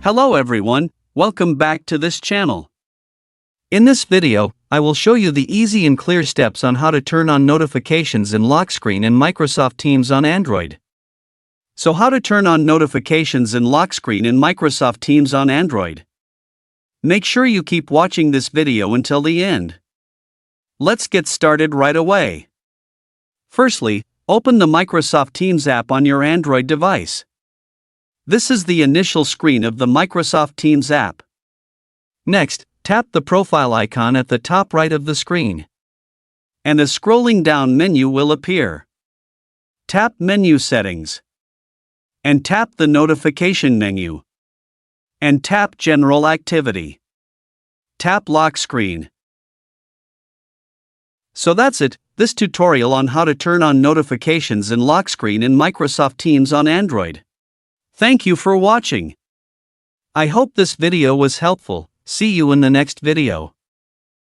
Hello everyone, welcome back to this channel. In this video, I will show you the easy and clear steps on how to turn on notifications in lock screen in Microsoft Teams on Android. So how to turn on notifications in lock screen in Microsoft Teams on Android. Make sure you keep watching this video until the end. Let's get started right away. Firstly, open the Microsoft Teams app on your Android device. This is the initial screen of the Microsoft Teams app. Next, tap the profile icon at the top right of the screen. And a scrolling down menu will appear. Tap Menu Settings. And tap the Notification menu. And tap General Activity. Tap Lock Screen. So that's it, this tutorial on how to turn on notifications in lock screen in Microsoft Teams on Android. Thank you for watching. I hope this video was helpful. See you in the next video.